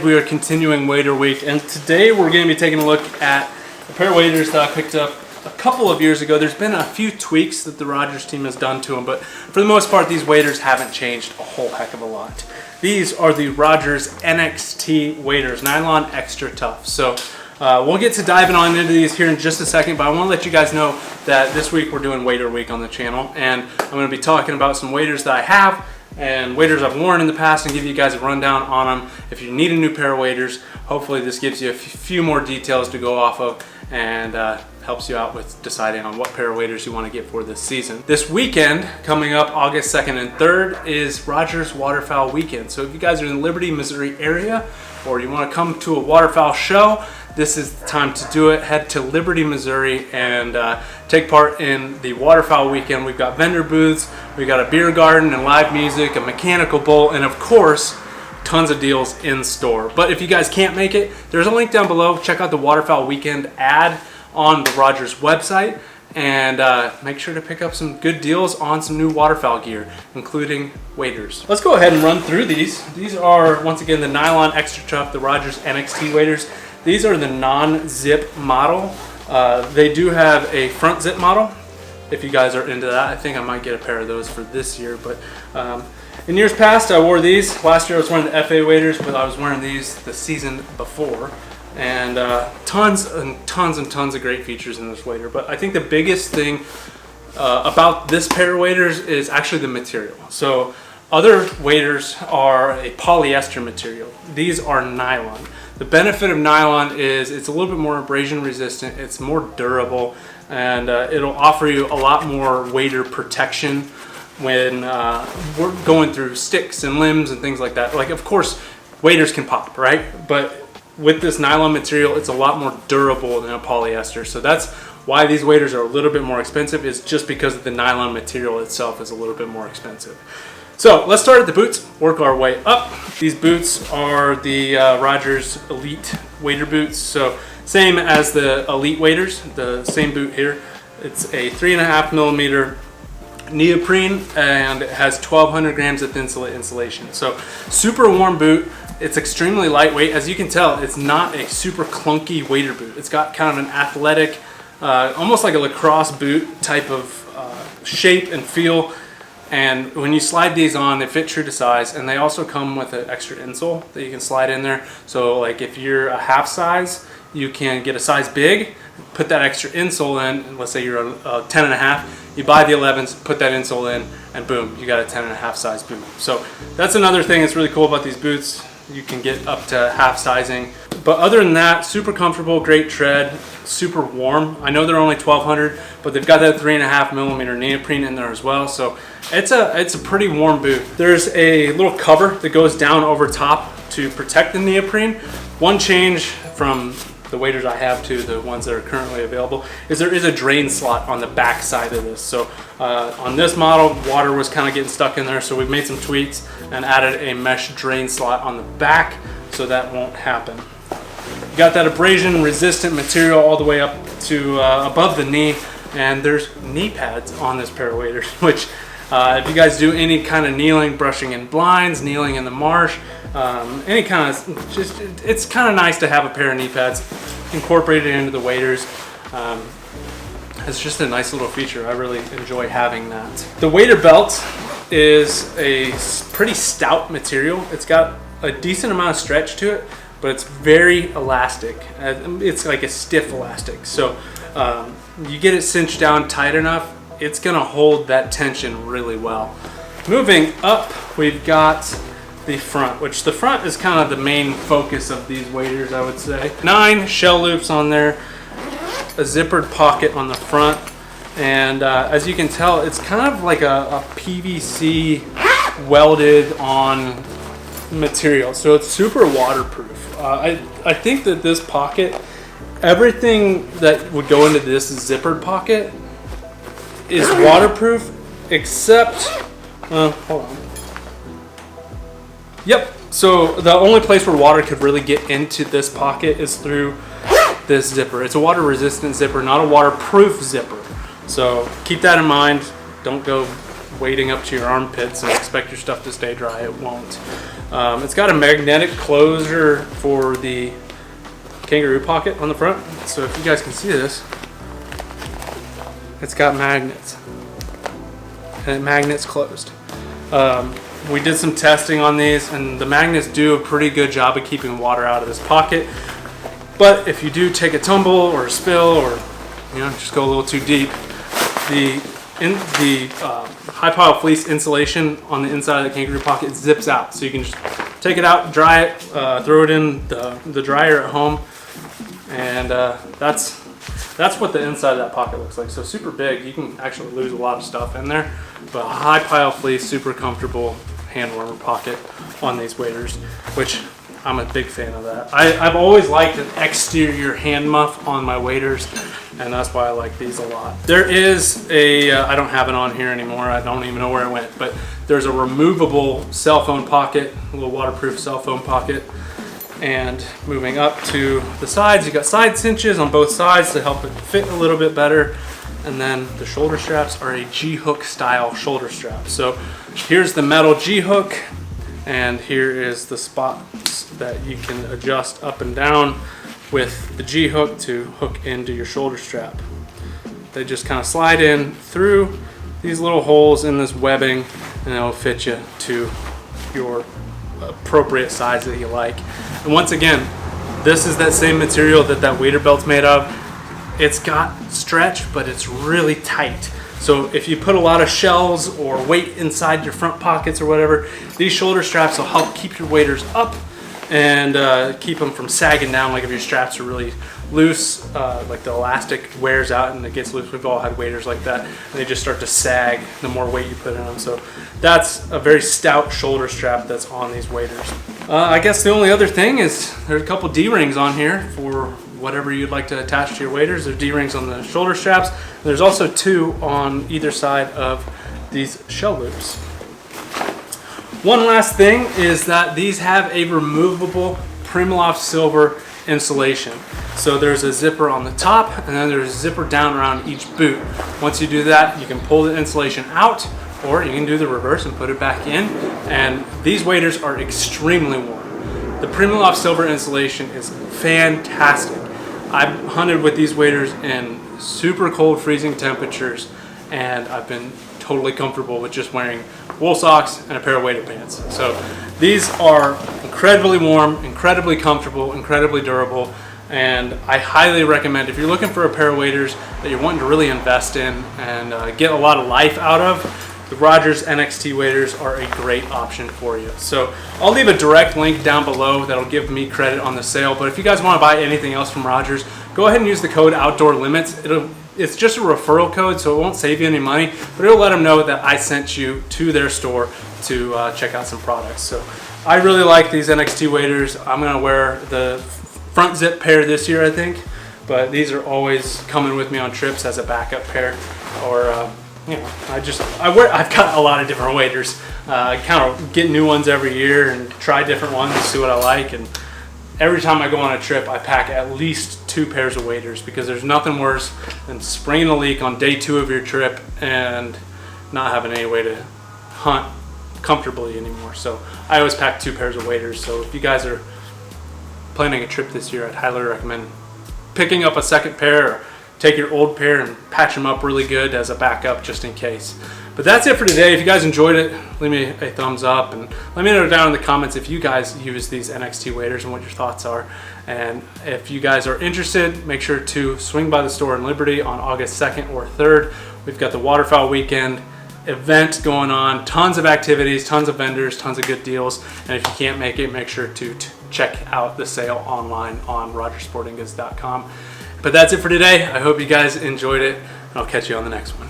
We are continuing wader week, and today we're going to be taking a look at a pair of waders that I picked up a couple of years ago. There's been a few tweaks that the Rogers team has done to them, but for the most part these waders haven't changed a whole heck of a lot. These are the Rogers N.X.T waders, nylon extra tough. So we'll get to diving on into these here in just a second, but I want to let you guys know that this week we're doing wader week on the channel, and I'm going to be talking about some waders that I have and waders I've worn in the past and give you guys a rundown on them. If you need a new pair of waders, hopefully this gives you a few more details to go off of and helps you out with deciding on what pair of waders you want to get for this season. This weekend, coming up August 2nd and 3rd, is Rogers Waterfowl Weekend. So if you guys are in the Liberty, Missouri area, or you want to come to a waterfowl show, this is the time to do it. Head to Liberty, Missouri and take part in the Waterfowl Weekend. We've got vendor booths, we've got a beer garden and live music, a mechanical bowl, and of course, tons of deals in store. But if you guys can't make it, there's a link down below. Check out the Waterfowl Weekend ad on the Rogers website and make sure to pick up some good deals on some new waterfowl gear, including waders. Let's go ahead and run through these. These are, once again, the nylon extra tough, the Rogers N.X.T waders. These are the non-zip model. They do have a front zip model. If you guys are into that, I think I might get a pair of those for this year. But in years past, I wore these. Last year I was wearing the FA waders, but I was wearing these the season before. And tons and tons of great features in this wader. But I think the biggest thing about this pair of waders is actually the material. So other waders are a polyester material. These are nylon. The benefit of nylon is it's a little bit more abrasion resistant, it's more durable, and it'll offer you a lot more wader protection when we're going through sticks and limbs and things like that. Like, of course, waders can pop, right? But with this nylon material, it's a lot more durable than a polyester. So that's why these waders are a little bit more expensive, is just because of the nylon material itself is a little bit more expensive. So let's start at the boots, work our way up. These boots are the Rogers Elite wader boots. So same as the Elite waders, the same boot here. It's a 3.5 millimeter neoprene and it has 1,200 grams of thin insulation. So super warm boot. It's extremely lightweight. As you can tell, it's not a super clunky wader boot. It's got kind of an athletic, almost like a lacrosse boot type of shape and feel. And when you slide these on, they fit true to size, and they also come with an extra insole that you can slide in there. So like if you're a half size, you can get a size big, put that extra insole in, and let's say you're a 10.5, you buy the 11s, put that insole in, and boom, you got a 10.5 size boot. So that's another thing that's really cool about these boots. You can get up to half sizing. But other than that, super comfortable, great tread, super warm. I know they're only 1,200, but they've got that 3.5 millimeter neoprene in there as well. So it's a pretty warm boot. There's a little cover that goes down over top to protect the neoprene. One change from the waders I have to the ones that are currently available is there is a drain slot on the back side of this. So on this model, water was kind of getting stuck in there, so we've made some tweaks and added a mesh drain slot on the back so that won't happen. You got that abrasion resistant material all the way up to above the knee, and there's knee pads on this pair of waders, which if you guys do any kind of kneeling, brushing in blinds, kneeling in the marsh, any kind of, it's kind of nice to have a pair of knee pads incorporated into the waders. It's just a nice little feature. I really enjoy having that. The wader belt is a pretty stout material. It's got a decent amount of stretch to it, but it's very elastic. It's like a stiff elastic. So you get it cinched down tight enough, it's gonna hold that tension really well. Moving up, we've got the front, which the front is kind of the main focus of these waders, I would say. 9 shell loops on there, a zippered pocket on the front, and as you can tell, it's kind of like a PVC welded on material, so it's super waterproof. I think that this pocket, everything that would go into this zippered pocket is waterproof except, hold on. Yep, so the only place where water could really get into this pocket is through this zipper. It's a water resistant zipper, not a waterproof zipper. So keep that in mind. Don't go wading up to your armpits and expect your stuff to stay dry. It won't. It's got a magnetic closure for the kangaroo pocket on the front. So if you guys can see this, it's got magnets, and it magnets closed. We did some testing on these, and the magnets do a pretty good job of keeping water out of this pocket. But if you do take a tumble or a spill, or just go a little too deep, the high pile fleece insulation on the inside of the kangaroo pocket zips out, so you can just take it out, dry it, throw it in the dryer at home, and that's what the inside of that pocket looks like. So super big, you can actually lose a lot of stuff in there, but a high pile fleece, super comfortable hand warmer pocket on these waders, which I'm a big fan of that. I've always liked an exterior hand muff on my waders, and that's why I like these a lot. There is a, I don't have it on here anymore, I don't even know where it went, but there's a removable cell phone pocket, a little waterproof cell phone pocket. And moving up to the sides, you got side cinches on both sides to help it fit a little bit better. And then the shoulder straps are a G-hook style shoulder strap. So here's the metal G-hook, and here is the spots that you can adjust up and down with the G-hook to hook into your shoulder strap. They just kind of slide in through these little holes in this webbing, and it'll fit you to your appropriate size that you like. And once again, this is that same material that wader belt's made of. It's got stretch, but it's really tight. So if you put a lot of shells or weight inside your front pockets or whatever, these shoulder straps will help keep your waders up and keep them from sagging down. Like if your straps are really loose, like the elastic wears out and it gets loose. We've all had waders like that, and they just start to sag the more weight you put in them. So that's a very stout shoulder strap that's on these waders. I guess the only other thing is there's a couple D-rings on here for whatever you'd like to attach to your waders. There's D-rings on the shoulder straps. There's also 2 on either side of these shell loops. One last thing is that these have a removable Primaloft silver insulation. So there's a zipper on the top, and then there's a zipper down around each boot. Once you do that, you can pull the insulation out, or you can do the reverse and put it back in. And these waders are extremely warm. The Primaloft silver insulation is fantastic. I've hunted with these waders in super cold, freezing temperatures, and I've been totally comfortable with just wearing wool socks and a pair of waded pants. So these are incredibly warm, incredibly comfortable, incredibly durable, and I highly recommend, if you're looking for a pair of waders that you're wanting to really invest in and get a lot of life out of, the Rogers N.X.T waders are a great option for you. So I'll leave a direct link down below that'll give me credit on the sale, but if you guys want to buy anything else from Rogers, go ahead and use the code Outdoor Limits. It's just a referral code, so it won't save you any money, but it'll let them know that I sent you to their store to check out some products. So I really like these N.X.T waders. I'm gonna wear the front zip pair this year, I think, but these are always coming with me on trips as a backup pair, or I've got a lot of different waders. I kind of get new ones every year and try different ones and see what I like. And every time I go on a trip, I pack at least 2 pairs of waders, because there's nothing worse than springing a leak on day 2 of your trip and not having any way to hunt comfortably anymore. So I always pack 2 pairs of waders. So if you guys are planning a trip this year, I'd highly recommend picking up a second pair, or take your old pair and patch them up really good as a backup just in case. But that's it for today. If you guys enjoyed it, leave me a thumbs up and let me know down in the comments if you guys use these N.X.T waders and what your thoughts are. And if you guys are interested, make sure to swing by the store in Liberty on August 2nd or 3rd. We've got the Waterfoul Weekend event going on, tons of activities, tons of vendors, tons of good deals. And if you can't make it, make sure to check out the sale online on rogersportinggoods.com. But that's it for today. I hope you guys enjoyed it, and I'll catch you on the next one.